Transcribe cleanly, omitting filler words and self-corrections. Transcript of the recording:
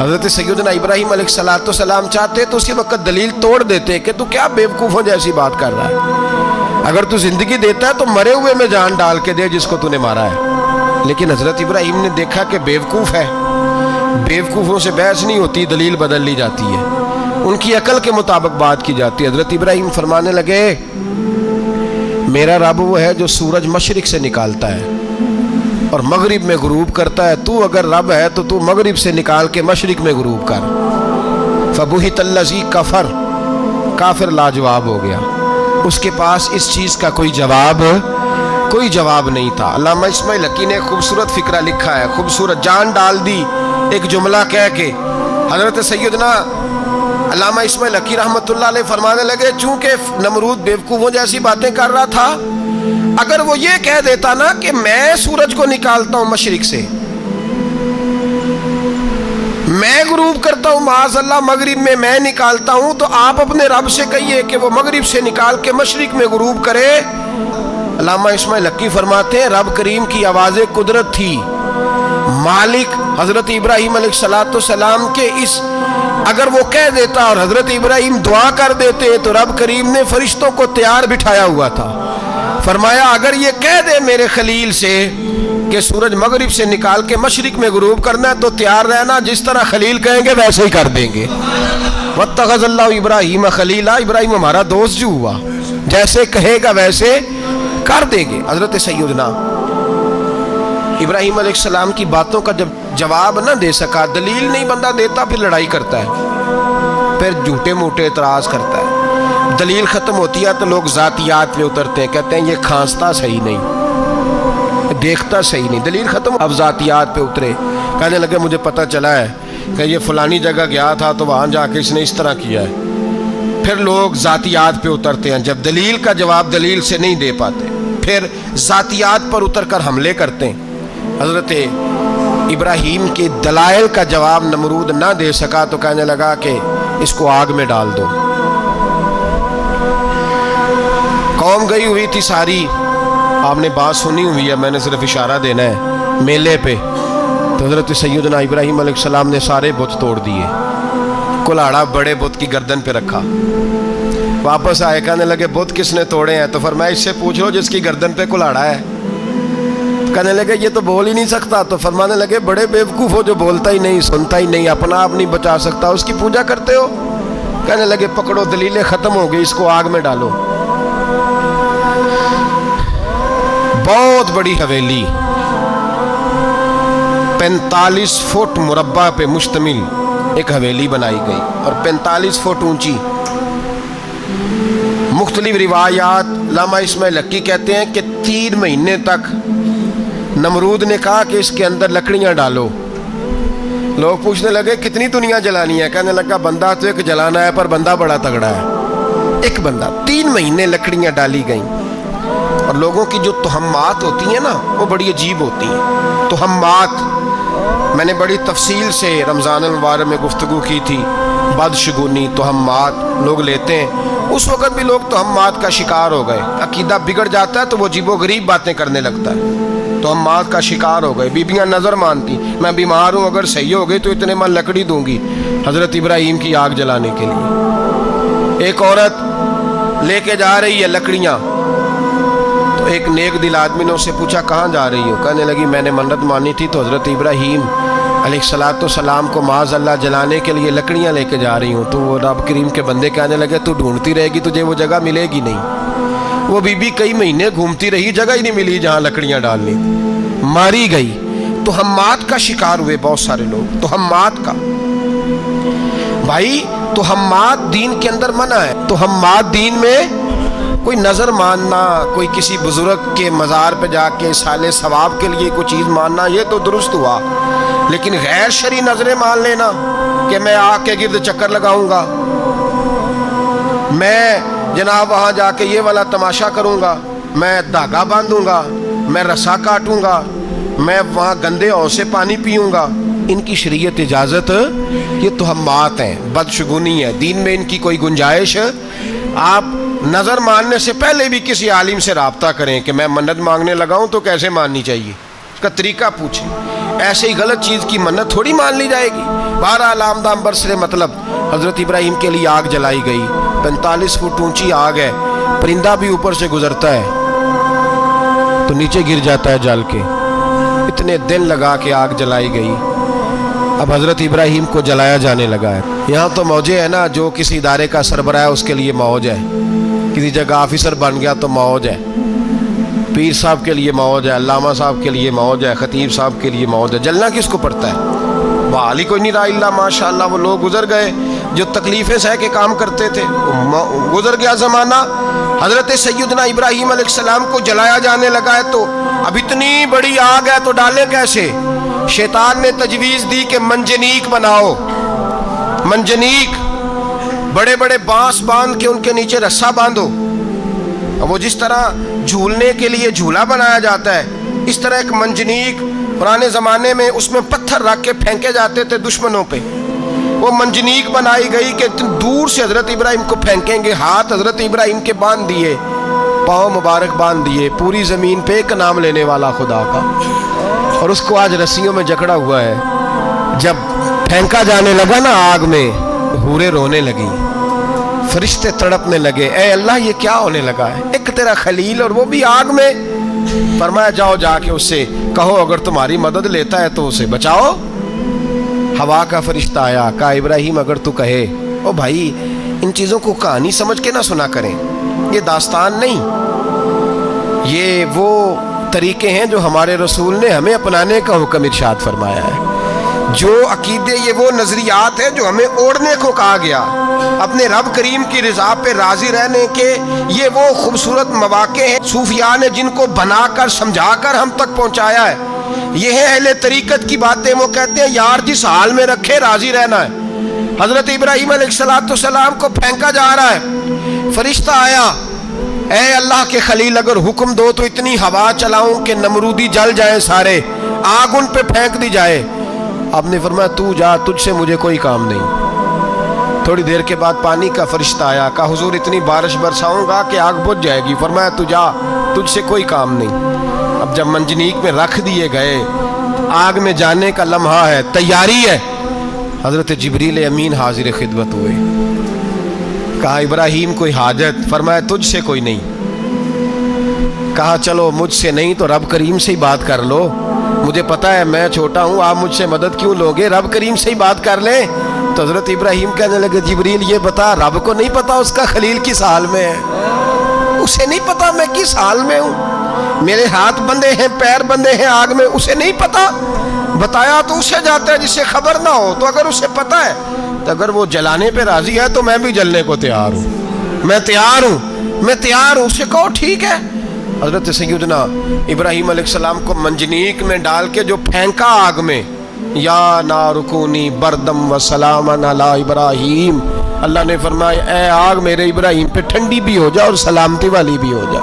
حضرت سیدنا ابراہیم علیہ السلام چاہتے تو اسی وقت دلیل توڑ دیتے کہ تو کیا بیوقوفوں جیسی بات کر رہا ہے، اگر تو زندگی دیتا ہے تو مرے ہوئے میں جان ڈال کے دے جس کو تو نے مارا ہے۔ لیکن حضرت ابراہیم نے دیکھا کہ بیوقوف ہے، بیوقوفوں سے بحث نہیں ہوتی، دلیل بدل لی جاتی ہے، ان کی عقل کے مطابق بات کی جاتی ہے۔ حضرت ابراہیم فرمانے لگے میرا رب وہ ہے جو سورج مشرق سے نکالتا ہے اور مغرب میں غروب کرتا ہے، تو اگر رب ہے تو تو مغرب سے نکال کے مشرق میں غروب کر۔ فبہت الذی کفر، کافر لاجواب ہو گیا، اس کے پاس اس چیز کا کوئی جواب نہیں تھا۔ علامہ اسماعیل حقی نے خوبصورت فقرہ لکھا ہے، خوبصورت، جان ڈال دی ایک جملہ کہہ کے۔ حضرت سیدنا علامہ اسماعیل حقی رحمۃ اللہ علیہ فرمانے لگے چونکہ نمرود بیوقوفوں جیسی باتیں کر رہا تھا، اگر وہ یہ کہہ دیتا نا کہ میں سورج کو نکالتا ہوں مشرق سے، میں غروب کرتا ہوں معاذ اللہ مغرب میں، میں نکالتا ہوں، تو آپ اپنے رب سے کہیے کہ وہ مغرب سے نکال کے مشرق میں غروب کرے۔ علامہ اسماعیل حقی فرماتے ہیں رب کریم کی آواز قدرت تھی، مالک حضرت ابراہیم علیہ السلام کے اس، اگر وہ کہہ دیتا اور حضرت ابراہیم دعا کر دیتے تو رب کریم نے فرشتوں کو تیار بٹھایا ہوا تھا، فرمایا اگر یہ کہہ دے میرے خلیل سے کہ سورج مغرب سے نکال کے مشرق میں غروب کرنا ہے تو تیار رہنا، جس طرح خلیل کہیں گے ویسے ہی کر دیں گے۔ واتخذ اللہ ابراہیم خلیلا، ابراہیم ہمارا دوست جو ہوا، جیسے کہے گا ویسے کر دیں گے۔ حضرت سیدنا ابراہیم علیہ السلام کی باتوں کا جب جواب نہ دے سکا، دلیل نہیں بندہ دیتا، پھر لڑائی کرتا ہے، پھر جھوٹے موٹے اعتراض کرتا ہے، دلیل ختم ہوتی ہے تو لوگ ذاتیات پہ اترتے ہیں، کہتے ہیں یہ کھانستا صحیح نہیں، دیکھتا صحیح نہیں، دلیل ختم، اب ذاتیات پہ اترے، کہنے لگے مجھے پتہ چلا ہے کہ یہ فلانی جگہ گیا تھا تو وہاں جا کے اس نے اس طرح کیا ہے، پھر لوگ ذاتیات پہ اترتے ہیں، جب دلیل کا جواب دلیل سے نہیں دے پاتے پھر ذاتیات پر اتر کر حملے کرتے ہیں۔ حضرت ابراہیم کے دلائل کا جواب نمرود نہ دے سکا تو کہنے لگا کہ اس کو آگ میں ڈال دو۔ قوم گئی ہوئی تھی ساری، آپ نے بات سنی ہوئی ہے، میں نے صرف اشارہ دینا ہے، میلے پہ تو حضرت سیدنا ابراہیم علیہ السلام نے سارے بت توڑ دیے، کلاڑا بڑے بت کی گردن پہ رکھا، واپس آئے کہنے لگے بت کس نے توڑے ہیں؟ تو فرمایا اس سے پوچھ لو جس کی گردن پہ کلاڑا ہے۔ کہنے لگے یہ تو بول ہی نہیں سکتا، تو فرمانے لگے بڑے بیوقوف ہو جو بولتا ہی نہیں، سنتا ہی نہیں، اپنا آپ نہیں بچا سکتا، اس کی پوجا کرتے ہو؟ کہنے لگے پکڑو دلیلیں ختم ہو گئی، اس کو آگ میں ڈالو۔ بہت بڑی حویلی 45 فٹ مربع پہ مشتمل ایک حویلی بنائی گئی اور 45 فٹ اونچی۔ مختلف روایات، علامہ اسماعیل حقی کہتے ہیں کہ 3 مہینے تک نمرود نے کہا کہ اس کے اندر لکڑیاں ڈالو۔ لوگ پوچھنے لگے کتنی دنیا جلانی ہے؟ کہنے لگا بندہ تو ایک جلانا ہے پر بندہ بڑا تگڑا ہے، ایک بندہ۔ 3 مہینے لکڑیاں ڈالی گئیں، اور لوگوں کی جو تہمات ہوتی ہیں نا وہ بڑی عجیب ہوتی ہیں۔ تہمات میں نے بڑی تفصیل سے رمضان المبارک میں گفتگو کی تھی، بدشگونی، تہمات لوگ لیتے ہیں، اس وقت بھی لوگ تہمات کا شکار ہو گئے، عقیدہ بگڑ جاتا ہے تو وہ عجیب و غریب باتیں کرنے لگتا ہے، تہمات کا شکار ہو گئے۔ بیبیاں نظر مانتی، میں بیمار ہوں اگر صحیح ہو گئی تو اتنے من لکڑی دوں گی حضرت ابراہیم کی آگ جلانے کے لیے۔ ایک عورت لے کے جا رہی ہے لکڑیاں، تو ایک نیک دل آدمی نے اس سے پوچھا کہاں جا رہی ہو؟ کہنے لگی میں نے منت مانی تھی تو حضرت ابراہیم علیہ السلام کو معاذ اللہ جلانے کے لیے لکڑیاں لے کے جا رہی ہوں۔ تو وہ رب کریم کے بندے کہنے لگے تو ڈھونڈتی رہے گی، تجھے وہ جگہ ملے گی نہیں۔ وہ بی بی کئی مہینے گھومتی رہی، جگہ ہی نہیں ملی جہاں لکڑیاں ڈالنی، ماری گئی۔ تہمات کا شکار ہوئے بہت سارے لوگ، تہمات کا۔ بھائی تہمات دین کے اندر منع ہے، تہمات دین میں کوئی نظر ماننا، کوئی کسی بزرگ کے مزار پہ جا کے سالے ثواب کے لیے کوئی چیز ماننا، یہ تو درست ہوا، لیکن غیر شرعی نظریں مان لینا کہ میں آگ کے گرد چکر لگاؤں گا، میں جناب وہاں جا کے یہ والا تماشا کروں گا، میں دھاگا باندھوں گا، میں رسا کاٹوں گا، میں وہاں گندے ہوں سے پانی پیوں گا، ان کی شریعت اجازت، یہ تہمات ہیں، بدشگونی ہے، دین میں ان کی کوئی گنجائش۔ آپ نظر ماننے سے پہلے بھی کسی عالم سے رابطہ کریں کہ میں منت مانگنے لگا ہوں تو کیسے ماننی چاہیے، اس کا طریقہ پوچھیں۔ ایسے ہی غلط چیز کی منت تھوڑی مان لی جائے گی. بہرحال آمدام برسر مطلب حضرت ابراہیم کے لیے آگ جلائی گئی. 45 فٹ اونچی آگ ہے, پرندہ بھی اوپر سے گزرتا ہے تو نیچے گر جاتا ہے جل کے. اتنے دن لگا کے آگ جلائی گئی. اب حضرت ابراہیم کو جلایا جانے لگا ہے. یہاں تو موجیں ہے نا, جو کسی ادارے کا سربراہ ہے اس کے لیے موج ہے, کسی جگہ آفیسر بن گیا تو موج ہے, پیر صاحب کے لیے موج ہے, علامہ صاحب کے لیے موج ہے, خطیب صاحب کے لیے موج ہے. جلنا کس کو پڑتا ہے؟ بحال ہی کوئی نہیں رہا الا ماشاء اللہ. وہ لوگ گزر گئے جو تکلیفیں سہ کے کام کرتے تھے, گزر گیا زمانہ. حضرت سیدنا ابراہیم علیہ السلام کو جلایا جانے لگا ہے تو اب اتنی بڑی آگ ہے تو ڈالے کیسے؟ شیطان نے تجویز دی کہ منجنیق بناؤ. منجنیق, بڑے بڑے بانس باندھ کے ان کے نیچے رسا باندھو. وہ جس طرح جھولنے کے لیے جھولا بنایا جاتا ہے, اس طرح ایک منجنیق پرانے زمانے میں اس میں پتھر رکھ کے پھینکے جاتے تھے دشمنوں پہ. وہ منجنیق بنائی گئی کہ دور سے حضرت ابراہیم کو پھینکیں گے. ہاتھ حضرت ابراہیم کے باندھ دیے, پاؤں مبارک باندھ دیے. پوری زمین پہ ایک نام لینے والا خدا کا, اور اس کو آج رسیوں میں جکڑا ہوا ہے. جب پھینکا جانے لگا نا آگ میں, حوریں رونے لگی, فرشتے تڑپنے لگے, اے اللہ یہ کیا ہونے لگا ہے؟ ایک تیرا خلیل اور وہ بھی آگ میں. فرمایا جاؤ جا کے اس سے کہو اگر تمہاری مدد لیتا ہے تو اسے بچاؤ. ہوا کا فرشتہ آیا, کہا ابراہیم اگر تو کہے. او بھائی ان چیزوں کو کہانی سمجھ کے نہ سنا کریں, یہ داستان نہیں, یہ وہ طریقے ہیں جو ہمارے رسول نے ہمیں اپنانے کا حکم ارشاد فرمایا ہے. جو عقیدے, یہ وہ نظریات ہیں جو ہمیں اوڑھنے کو کہا گیا. اپنے رب کریم کی رضا پہ راضی رہنے کے یہ وہ خوبصورت مواقع ہیں صوفیاء نے جن کو بنا کر سمجھا کر ہم تک پہنچایا ہے. یہ ہے اہل طریقت کی باتیں. وہ کہتے ہیں یار جس حال میں رکھے راضی رہنا ہے. حضرت ابراہیم علیہ السلام کو پھینکا جا رہا ہے, فرشتہ آیا, اے اللہ کے خلیل اگر حکم دو تو اتنی ہوا چلاؤں کہ نمرودی جل جائیں سارے, آگ ان پہ پھینک دی جائے. آپ نے فرمایا تو جا, تجھ سے مجھے کوئی کام نہیں. تھوڑی دیر کے بعد پانی کا فرشتہ آیا, کہا حضور اتنی بارش برساؤں گا کہ آگ بجھ جائے گی. فرمایا تو جا, تجھ سے کوئی کام نہیں. اب جب منجنیق میں رکھ دیے گئے, آگ میں جانے کا لمحہ ہے, تیاری ہے, حضرت جبریل امین حاضر خدمت ہوئے. کہا ابراہیم کوئی حاجت؟ فرمایا تجھ سے کوئی نہیں. کہا چلو مجھ سے نہیں تو رب کریم سے ہی بات کر لو, مجھے پتا ہے میں چھوٹا ہوں, آپ مجھ سے مدد کیوں لوگے, رب کریم سے ہی بات کر لیں. تو حضرت ابراہیم کہنے لگے جبریل یہ بتا, رب کو نہیں پتا اس کا خلیل کس حال میں ہے؟ اسے نہیں پتا میں کس حال میں ہوں, میرے ہاتھ بندھے ہیں, پیر بندھے ہیں آگ میں, اسے نہیں پتا. بتایا تو اسے جاتا ہے جس سے خبر نہ ہو. تو اگر اسے پتا ہے تو اگر وہ جلانے پہ راضی ہے تو میں بھی جلنے کو تیار ہوں, میں تیار ہوں, میں تیار ہوں. اسے کہو ٹھیک ہے. حضرت سیدنا ابراہیم علیہ السلام کو منجنیق میں ڈال کے جو پھینکا آگ میں, یا نار کونی بردم و سلاما علی ابراہیم, اللہ نے فرمایا اے آگ میرے ابراہیم پہ ٹھنڈی بھی ہو جا اور سلامتی والی بھی ہو جا.